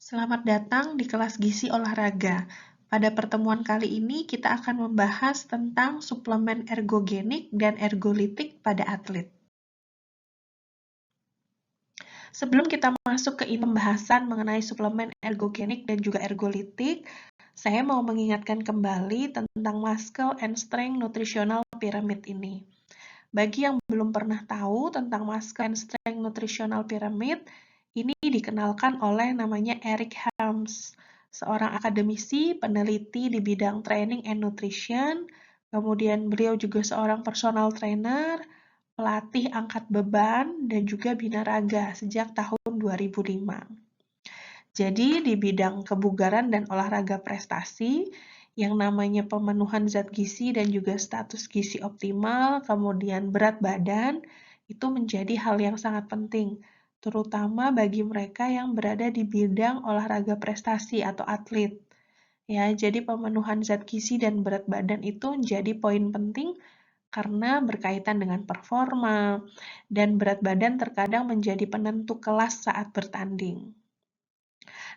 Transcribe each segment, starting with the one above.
Selamat datang di kelas gizi olahraga. Pada pertemuan kali ini kita akan membahas tentang suplemen ergogenik dan ergolitik pada atlet. Sebelum kita masuk ke pembahasan mengenai suplemen ergogenik dan juga ergolitik, saya mau mengingatkan kembali tentang Muscle and Strength Nutritional Pyramid ini. Bagi yang belum pernah tahu tentang Muscle and Strength Nutritional Pyramid, ini dikenalkan oleh namanya Eric Helms, seorang akademisi, peneliti di bidang training and nutrition, kemudian beliau juga seorang personal trainer, pelatih angkat beban, dan juga binaraga sejak tahun 2005. Jadi di bidang kebugaran dan olahraga prestasi, yang namanya pemenuhan zat gizi dan juga status gizi optimal, kemudian berat badan, itu menjadi hal yang sangat penting, terutama bagi mereka yang berada di bidang olahraga prestasi atau atlet. Ya, jadi pemenuhan zat gizi dan berat badan itu menjadi poin penting karena berkaitan dengan performa, dan berat badan terkadang menjadi penentu kelas saat bertanding.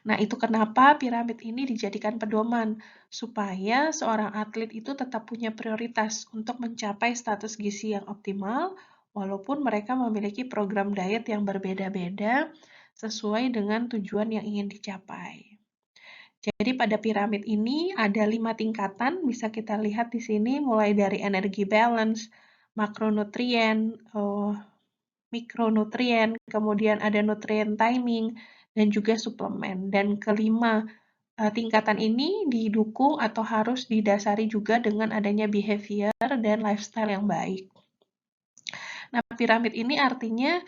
Nah, itu kenapa piramid ini dijadikan pedoman, supaya seorang atlet itu tetap punya prioritas untuk mencapai status gizi yang optimal, walaupun mereka memiliki program diet yang berbeda-beda sesuai dengan tujuan yang ingin dicapai. Jadi pada piramid ini ada 5 tingkatan, bisa kita lihat di sini mulai dari energi balance, makronutrien, mikronutrien, kemudian ada nutrien timing, dan juga suplemen. Dan kelima, tingkatan ini didukung atau harus didasari juga dengan adanya behavior dan lifestyle yang baik. Nah, piramid ini artinya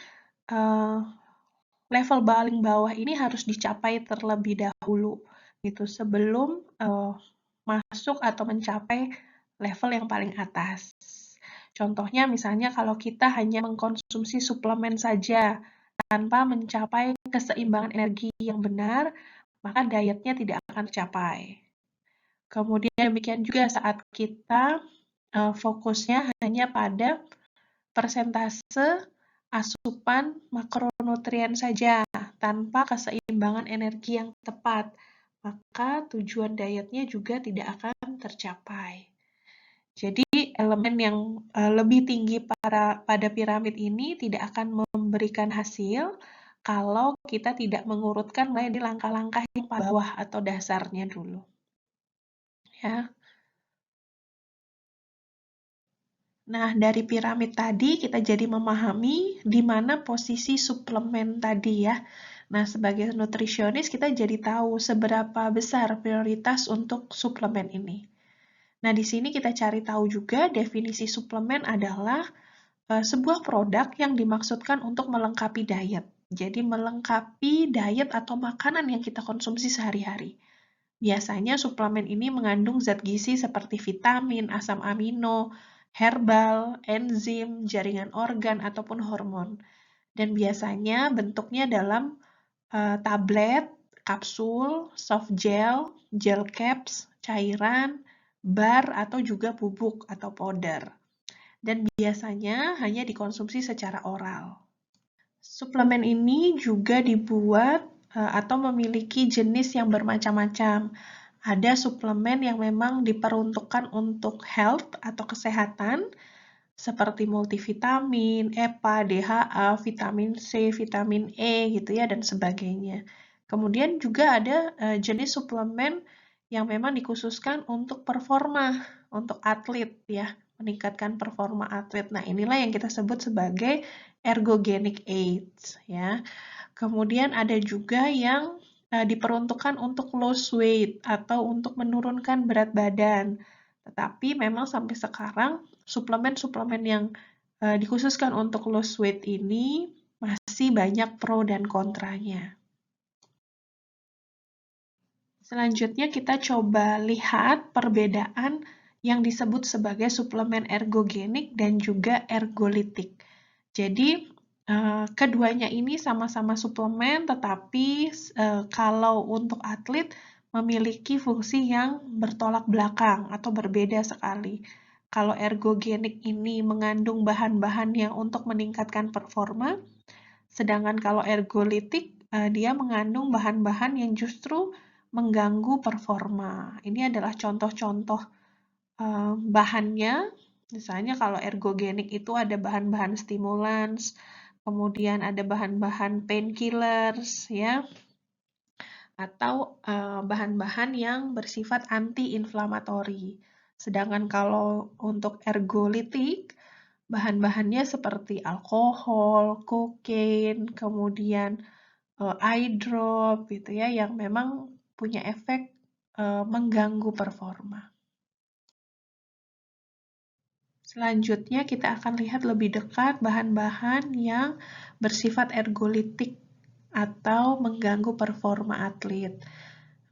level paling bawah ini harus dicapai terlebih dahulu, gitu, sebelum masuk atau mencapai level yang paling atas. Contohnya misalnya kalau kita hanya mengkonsumsi suplemen saja tanpa mencapai keseimbangan energi yang benar, maka dietnya tidak akan tercapai. Kemudian demikian juga saat kita fokusnya hanya pada persentase asupan makronutrien saja tanpa keseimbangan energi yang tepat, maka tujuan dietnya juga tidak akan tercapai. Jadi elemen yang lebih tinggi pada piramid ini tidak akan memberikan hasil kalau kita tidak mengurutkan mulai di langkah-langkah yang bawah atau dasarnya dulu. Ya. Nah, dari piramid tadi kita jadi memahami di mana posisi suplemen tadi ya. Nah, sebagai nutrisionis kita jadi tahu seberapa besar prioritas untuk suplemen ini. Nah, di sini kita cari tahu juga definisi suplemen adalah sebuah produk yang dimaksudkan untuk melengkapi diet. Jadi melengkapi diet atau makanan yang kita konsumsi sehari-hari. Biasanya suplemen ini mengandung zat gizi seperti vitamin, asam amino, herbal, enzim, jaringan organ, ataupun hormon. Dan biasanya bentuknya dalam tablet, kapsul, soft gel, gel caps, cairan, bar, atau juga bubuk atau powder. Dan biasanya hanya dikonsumsi secara oral. Suplemen ini juga dibuat atau memiliki jenis yang bermacam-macam. Ada suplemen yang memang diperuntukkan untuk health atau kesehatan, seperti multivitamin, EPA, DHA, vitamin C, vitamin E, gitu ya, dan sebagainya. Kemudian juga ada jenis suplemen yang memang dikhususkan untuk performa, untuk atlet ya, meningkatkan performa atlet. Nah, inilah yang kita sebut sebagai ergogenic aids ya. Kemudian ada juga yang diperuntukkan untuk lose weight atau untuk menurunkan berat badan. Tetapi memang sampai sekarang suplemen-suplemen yang dikhususkan untuk lose weight ini masih banyak pro dan kontranya. Selanjutnya kita coba lihat perbedaan yang disebut sebagai suplemen ergogenik dan juga ergolitik. Jadi keduanya ini sama-sama suplemen, tetapi kalau untuk atlet memiliki fungsi yang bertolak belakang atau berbeda sekali. Kalau ergogenik ini mengandung bahan-bahan yang untuk meningkatkan performa, sedangkan kalau ergolitik dia mengandung bahan-bahan yang justru mengganggu performa. Ini adalah contoh-contoh bahannya. Misalnya kalau ergogenik itu ada bahan-bahan stimulans, kemudian ada bahan-bahan painkillers, ya, atau bahan-bahan yang bersifat anti-inflamatori. Sedangkan kalau untuk ergolitik, bahan-bahannya seperti alkohol, kokain, kemudian eye drop gitu ya, yang memang punya efek mengganggu performa. Selanjutnya kita akan lihat lebih dekat bahan-bahan yang bersifat ergolitik atau mengganggu performa atlet.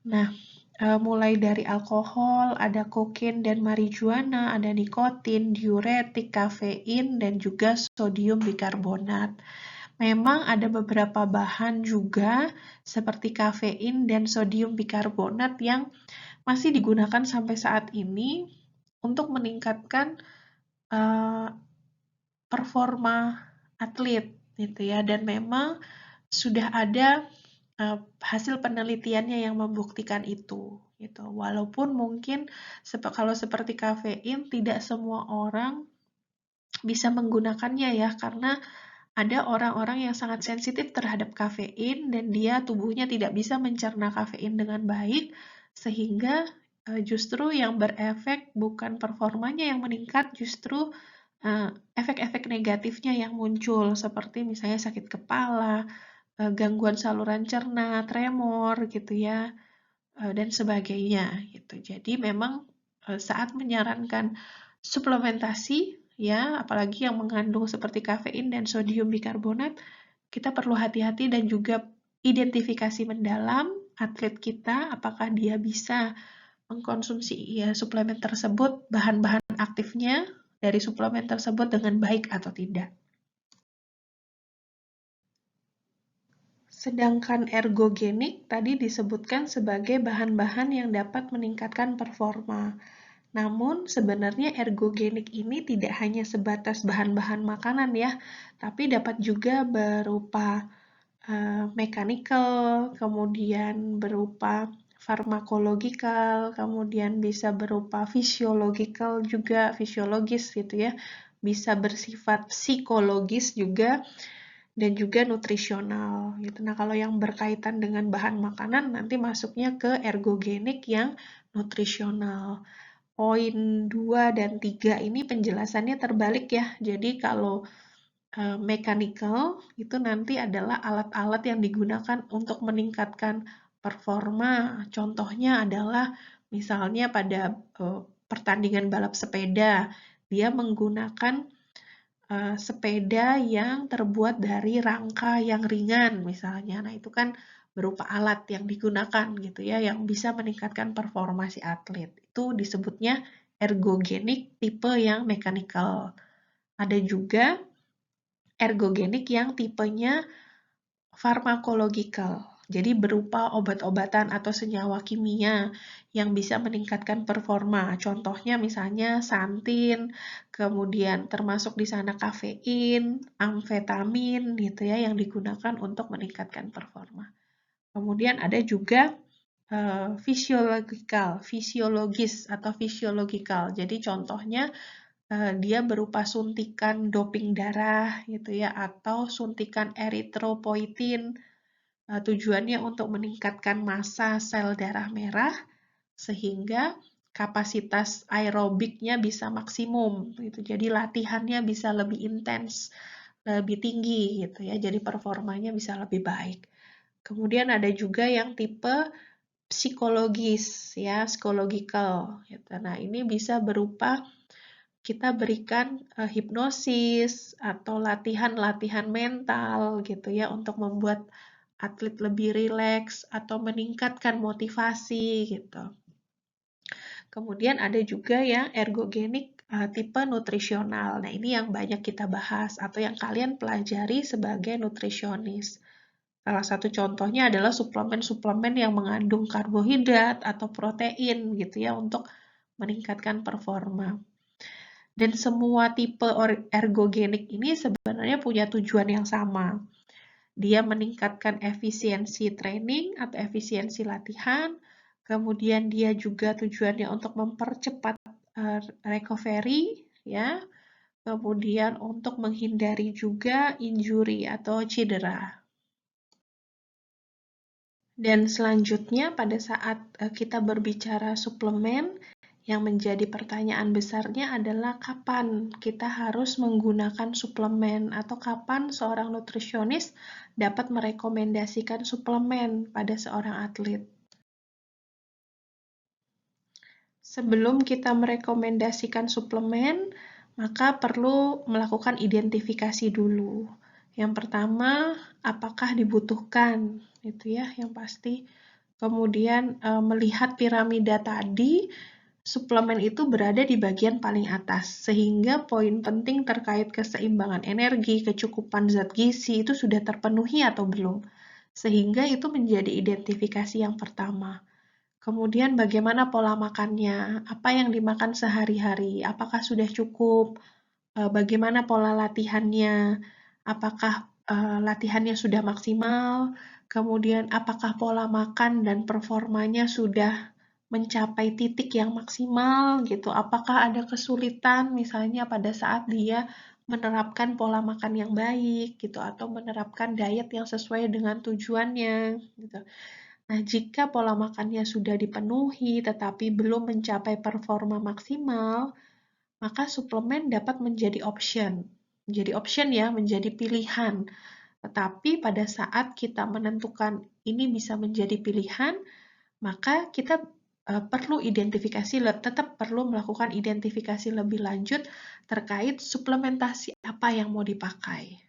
Nah, mulai dari alkohol, ada kokain dan marijuana, ada nikotin, diuretik, kafein, dan juga sodium bikarbonat. Memang ada beberapa bahan juga seperti kafein dan sodium bikarbonat yang masih digunakan sampai saat ini untuk meningkatkan performa atlet gitu ya, dan memang sudah ada hasil penelitiannya yang membuktikan itu gitu. Walaupun mungkin kalau seperti kafein tidak semua orang bisa menggunakannya ya, karena ada orang-orang yang sangat sensitif terhadap kafein dan dia tubuhnya tidak bisa mencerna kafein dengan baik, sehingga justru yang berefek bukan performanya yang meningkat, justru efek-efek negatifnya yang muncul, seperti misalnya sakit kepala, gangguan saluran cerna, tremor gitu ya, dan sebagainya gitu. Jadi memang saat menyarankan suplementasi ya, apalagi yang mengandung seperti kafein dan sodium bikarbonat, kita perlu hati-hati dan juga identifikasi mendalam atlet kita, apakah dia bisa mengkonsumsi ya suplemen tersebut, bahan-bahan aktifnya dari suplemen tersebut dengan baik atau tidak. Sedangkan ergogenik tadi disebutkan sebagai bahan-bahan yang dapat meningkatkan performa. Namun sebenarnya ergogenik ini tidak hanya sebatas bahan-bahan makanan ya, tapi dapat juga berupa mechanical, kemudian berupa farmakologikal, kemudian bisa berupa fisiologikal juga, fisiologis gitu ya, bisa bersifat psikologis juga, dan juga nutrisional gitu. Nah, kalau yang berkaitan dengan bahan makanan nanti masuknya ke ergogenik yang nutrisional. Poin 2 dan 3 ini penjelasannya terbalik ya. Jadi kalau mechanical itu nanti adalah alat-alat yang digunakan untuk meningkatkan performa. Contohnya adalah misalnya pada pertandingan balap sepeda, dia menggunakan sepeda yang terbuat dari rangka yang ringan misalnya. Nah, itu kan berupa alat yang digunakan gitu ya, yang bisa meningkatkan performa si atlet. Itu disebutnya ergogenik tipe yang mechanical. Ada juga ergogenik yang tipenya farmakologikal. Jadi berupa obat-obatan atau senyawa kimia yang bisa meningkatkan performa. Contohnya misalnya santin, kemudian termasuk di sana kafein, amfetamin gitu ya yang digunakan untuk meningkatkan performa. Kemudian ada juga fisiologis atau fisiologikal. Jadi contohnya dia berupa suntikan doping darah gitu ya, atau suntikan eritropoietin. Tujuannya untuk meningkatkan massa sel darah merah sehingga kapasitas aerobiknya bisa maksimum gitu. Jadi latihannya bisa lebih intens, lebih tinggi gitu ya. Jadi performanya bisa lebih baik. Kemudian ada juga yang tipe psikologis ya, psychological gitu. Nah, ini bisa berupa kita berikan hipnosis atau latihan-latihan mental gitu ya untuk membuat atlet lebih rileks atau meningkatkan motivasi gitu. Kemudian ada juga yang ergogenik tipe nutrisional. Nah, ini yang banyak kita bahas atau yang kalian pelajari sebagai nutrisionis. Salah satu contohnya adalah suplemen-suplemen yang mengandung karbohidrat atau protein gitu ya untuk meningkatkan performa. Dan semua tipe ergogenik ini sebenarnya punya tujuan yang sama. dia meningkatkan efisiensi training atau efisiensi latihan, kemudian dia juga tujuannya untuk mempercepat recovery, ya, kemudian untuk menghindari juga injury atau cedera. Dan selanjutnya pada saat kita berbicara suplemen, yang menjadi pertanyaan besarnya adalah kapan kita harus menggunakan suplemen atau kapan seorang nutrisionis dapat merekomendasikan suplemen pada seorang atlet. Sebelum kita merekomendasikan suplemen, maka perlu melakukan identifikasi dulu. Yang pertama, apakah dibutuhkan, itu ya, yang pasti. Kemudian melihat piramida tadi, suplemen itu berada di bagian paling atas, sehingga poin penting terkait keseimbangan energi, kecukupan zat gizi itu sudah terpenuhi atau belum. Sehingga itu menjadi identifikasi yang pertama. Kemudian bagaimana pola makannya, apa yang dimakan sehari-hari, apakah sudah cukup, bagaimana pola latihannya, apakah latihannya sudah maksimal, kemudian apakah pola makan dan performanya sudah mencapai titik yang maksimal gitu, apakah ada kesulitan misalnya pada saat dia menerapkan pola makan yang baik gitu, atau menerapkan diet yang sesuai dengan tujuannya gitu. Nah, jika pola makannya sudah dipenuhi tetapi belum mencapai performa maksimal, maka suplemen dapat menjadi option. Menjadi option ya, menjadi pilihan. Tetapi pada saat kita menentukan ini bisa menjadi pilihan, maka kita perlu tetap perlu melakukan identifikasi lebih lanjut terkait suplementasi apa yang mau dipakai.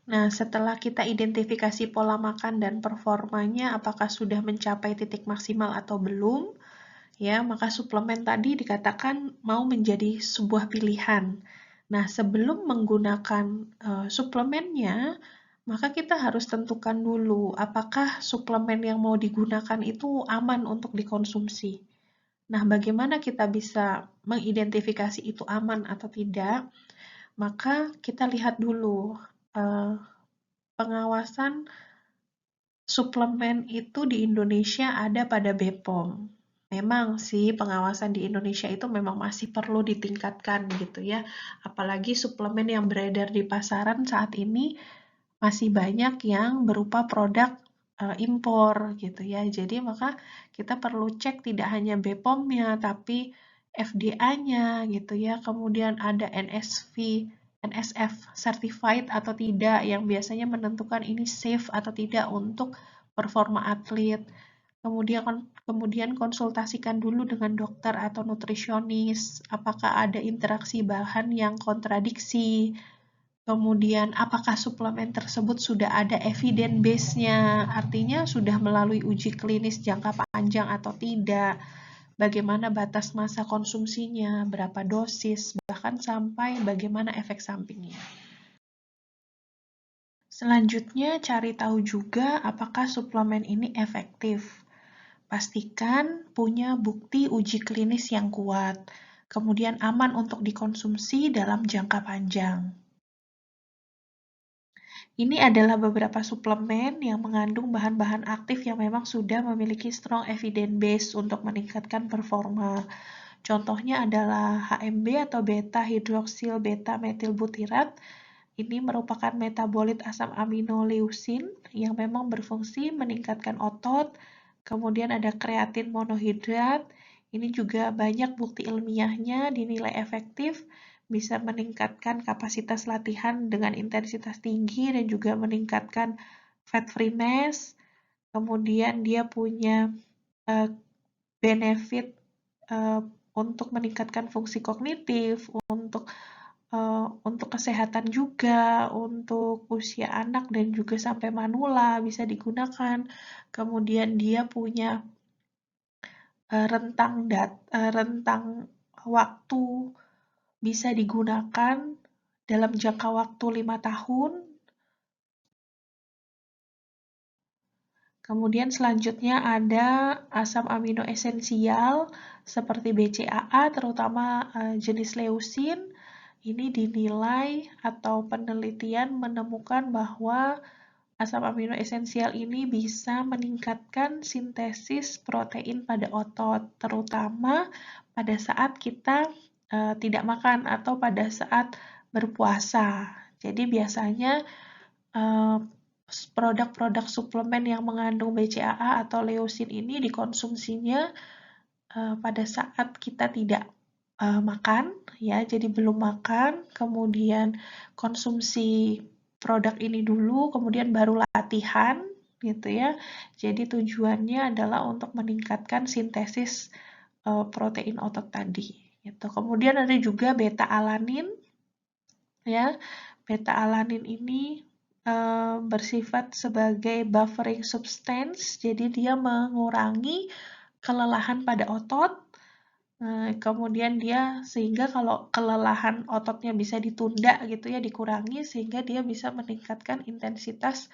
Nah, setelah kita identifikasi pola makan dan performanya apakah sudah mencapai titik maksimal atau belum, ya, maka suplemen tadi dikatakan mau menjadi sebuah pilihan. Nah, sebelum menggunakan suplemennya, maka kita harus tentukan dulu apakah suplemen yang mau digunakan itu aman untuk dikonsumsi. Nah, bagaimana kita bisa mengidentifikasi itu aman atau tidak? Maka kita lihat dulu pengawasan suplemen itu di Indonesia ada pada BPOM. Memang sih pengawasan di Indonesia itu memang masih perlu ditingkatkan gitu ya. Apalagi suplemen yang beredar di pasaran saat ini masih banyak yang berupa produk impor gitu ya. Jadi maka kita perlu cek tidak hanya BPOM-nya tapi FDA-nya gitu ya. Kemudian ada NSF certified atau tidak yang biasanya menentukan ini safe atau tidak untuk performa atlet. Kemudian konsultasikan dulu dengan dokter atau nutrisionis, apakah ada interaksi bahan yang kontradiksi, kemudian apakah suplemen tersebut sudah ada evidence base-nya, artinya sudah melalui uji klinis jangka panjang atau tidak, bagaimana batas masa konsumsinya, berapa dosis, bahkan sampai bagaimana efek sampingnya. Selanjutnya, cari tahu juga apakah suplemen ini efektif. Pastikan punya bukti uji klinis yang kuat, kemudian aman untuk dikonsumsi dalam jangka panjang. Ini adalah beberapa suplemen yang mengandung bahan-bahan aktif yang memang sudah memiliki strong evidence base untuk meningkatkan performa. Contohnya adalah HMB atau beta hidroksil beta metil butirat. Ini merupakan metabolit asam amino leusin yang memang berfungsi meningkatkan otot. Kemudian ada kreatin monohidrat. Ini juga banyak bukti ilmiahnya dinilai efektif, bisa meningkatkan kapasitas latihan dengan intensitas tinggi dan juga meningkatkan fat freeness. Kemudian dia punya benefit untuk meningkatkan fungsi kognitif, untuk kesehatan juga, untuk usia anak dan juga sampai manula bisa digunakan. Kemudian dia punya rentang waktu bisa digunakan dalam jangka waktu 5 tahun. Kemudian selanjutnya ada asam amino esensial seperti BCAA, terutama jenis leusin, ini dinilai atau penelitian menemukan bahwa asam amino esensial ini bisa meningkatkan sintesis protein pada otot, terutama pada saat kita tidak makan atau pada saat berpuasa. Jadi biasanya produk-produk suplemen yang mengandung BCAA atau leusin ini dikonsumsinya pada saat kita tidak makan, ya, jadi belum makan, kemudian konsumsi produk ini dulu, kemudian baru latihan, gitu ya. Jadi tujuannya adalah untuk meningkatkan sintesis protein otot tadi. Gitu. Kemudian ada juga beta-alanin, ya. Beta-alanin ini bersifat sebagai buffering substance, jadi dia mengurangi kelelahan pada otot. Kemudian dia sehingga kalau kelelahan ototnya bisa ditunda gitu ya, dikurangi sehingga dia bisa meningkatkan intensitas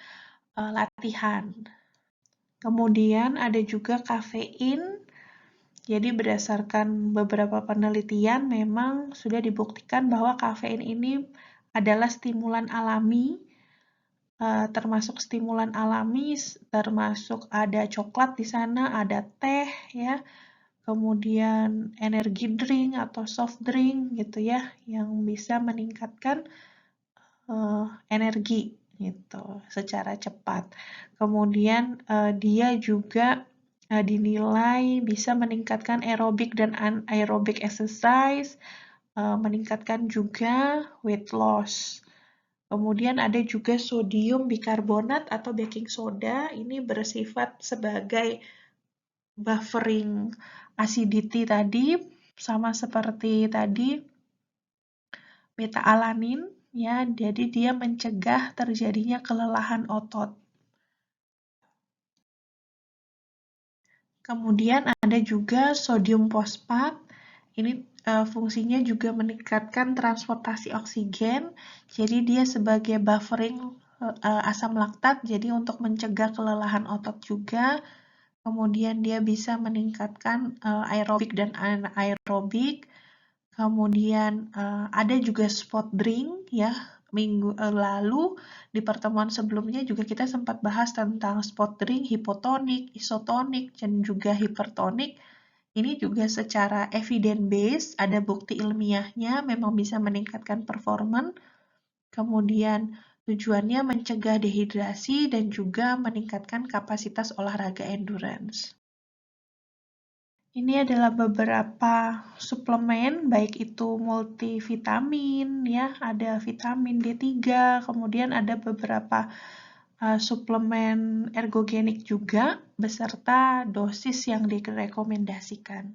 latihan. Kemudian ada juga kafein. Jadi berdasarkan beberapa penelitian memang sudah dibuktikan bahwa kafein ini adalah stimulan alami, termasuk stimulan alami, termasuk ada coklat di sana, ada teh ya. Kemudian energi drink atau soft drink gitu ya, yang bisa meningkatkan energi gitu secara cepat. Kemudian dia juga dinilai bisa meningkatkan aerobik dan anaerobic exercise, meningkatkan juga weight loss. Kemudian ada juga sodium bikarbonat atau baking soda, ini bersifat sebagai buffering acidity tadi, sama seperti tadi beta-alanin, ya, jadi dia mencegah terjadinya kelelahan otot. Kemudian ada juga sodium fosfat, ini fungsinya juga meningkatkan transportasi oksigen, jadi dia sebagai buffering asam laktat, jadi untuk mencegah kelelahan otot juga. Kemudian dia bisa meningkatkan aerobik dan anaerobik. Kemudian ada juga sport drink ya. Minggu lalu di pertemuan sebelumnya juga kita sempat bahas tentang sport drink hipotonik, isotonik, dan juga hipertonik. Ini juga secara evidence based, ada bukti ilmiahnya memang bisa meningkatkan performance. Kemudian tujuannya mencegah dehidrasi dan juga meningkatkan kapasitas olahraga endurance. Ini adalah beberapa suplemen, baik itu multivitamin, ya, ada vitamin D3, kemudian ada beberapa suplemen ergogenik juga, beserta dosis yang direkomendasikan.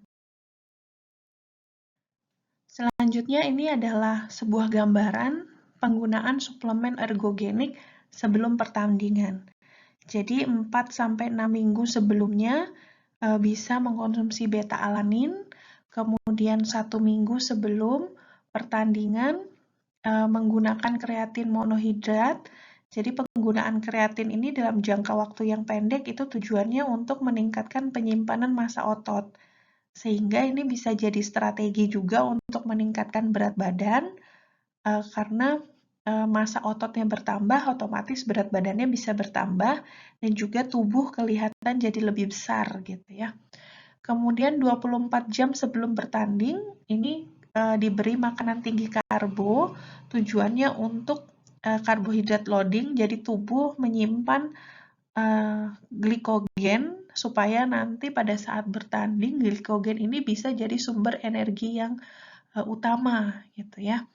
Selanjutnya ini adalah sebuah gambaran penggunaan suplemen ergogenik sebelum pertandingan. Jadi 4-6 minggu sebelumnya bisa mengkonsumsi beta-alanin, kemudian 1 minggu sebelum pertandingan menggunakan kreatin monohidrat. Jadi penggunaan kreatin ini dalam jangka waktu yang pendek itu tujuannya untuk meningkatkan penyimpanan massa otot. Sehingga ini bisa jadi strategi juga untuk meningkatkan berat badan, karena massa ototnya bertambah, otomatis berat badannya bisa bertambah, dan juga tubuh kelihatan jadi lebih besar gitu ya. Kemudian 24 jam sebelum bertanding, ini diberi makanan tinggi karbo, tujuannya untuk karbohidrat loading, jadi tubuh menyimpan glikogen supaya nanti pada saat bertanding glikogen ini bisa jadi sumber energi yang utama gitu ya.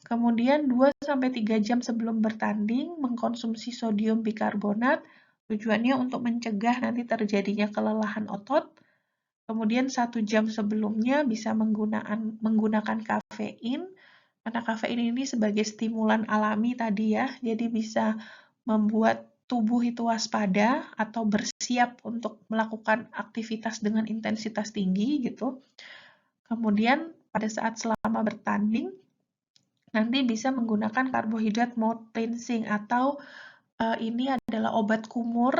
Kemudian 2-3 jam sebelum bertanding mengkonsumsi sodium bikarbonat, tujuannya untuk mencegah nanti terjadinya kelelahan otot. Kemudian 1 jam sebelumnya bisa menggunakan kafein, karena kafein ini sebagai stimulan alami tadi ya, jadi bisa membuat tubuh itu waspada atau bersiap untuk melakukan aktivitas dengan intensitas tinggi gitu. Kemudian pada saat selama bertanding nanti bisa menggunakan karbohidrat mode cleansing atau ini adalah obat kumur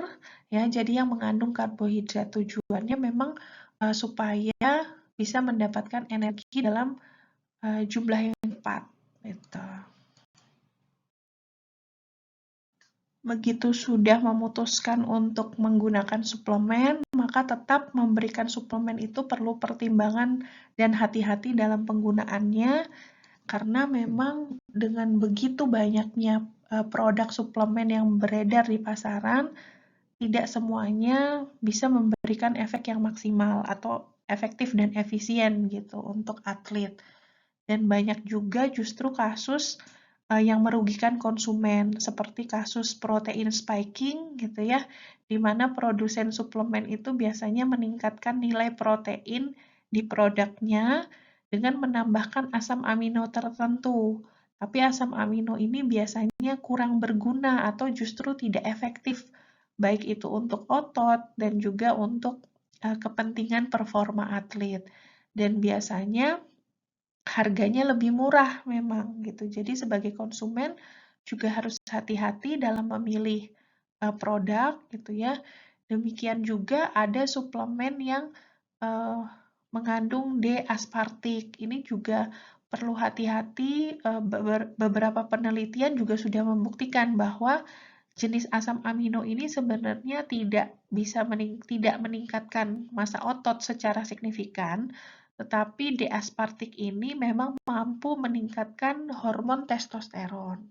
ya, jadi yang mengandung karbohidrat. Tujuannya memang supaya bisa mendapatkan energi dalam jumlah yang tepat. Gitu. Begitu sudah memutuskan untuk menggunakan suplemen, maka tetap memberikan suplemen itu perlu pertimbangan dan hati-hati dalam penggunaannya, karena memang dengan begitu banyaknya produk suplemen yang beredar di pasaran, tidak semuanya bisa memberikan efek yang maksimal atau efektif dan efisien gitu untuk atlet. Dan banyak juga justru kasus yang merugikan konsumen, seperti kasus protein spiking gitu ya, di mana produsen suplemen itu biasanya meningkatkan nilai protein di produknya dengan menambahkan asam amino tertentu. Tapi asam amino ini biasanya kurang berguna atau justru tidak efektif, baik itu untuk otot dan juga untuk kepentingan performa atlet. Dan biasanya harganya lebih murah memang gitu. Jadi sebagai konsumen juga harus hati-hati dalam memilih produk gitu ya. Demikian juga ada suplemen yang uh, mengandung D-aspartik. Ini juga perlu hati-hati. Beberapa penelitian juga sudah membuktikan bahwa jenis asam amino ini sebenarnya tidak meningkatkan massa otot secara signifikan, tetapi D-aspartik ini memang mampu meningkatkan hormon testosteron.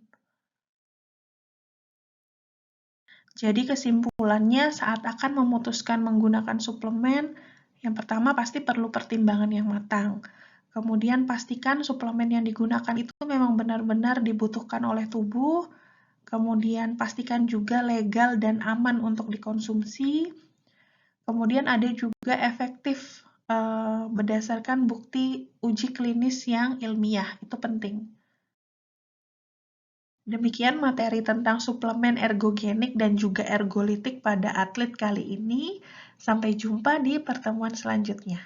Jadi kesimpulannya saat akan memutuskan menggunakan suplemen, yang pertama pasti perlu pertimbangan yang matang. Kemudian pastikan suplemen yang digunakan itu memang benar-benar dibutuhkan oleh tubuh. Kemudian pastikan juga legal dan aman untuk dikonsumsi. Kemudian ada juga efektif berdasarkan bukti uji klinis yang ilmiah, itu penting. Demikian materi tentang suplemen ergogenik dan juga ergolitik pada atlet kali ini. Sampai jumpa di pertemuan selanjutnya.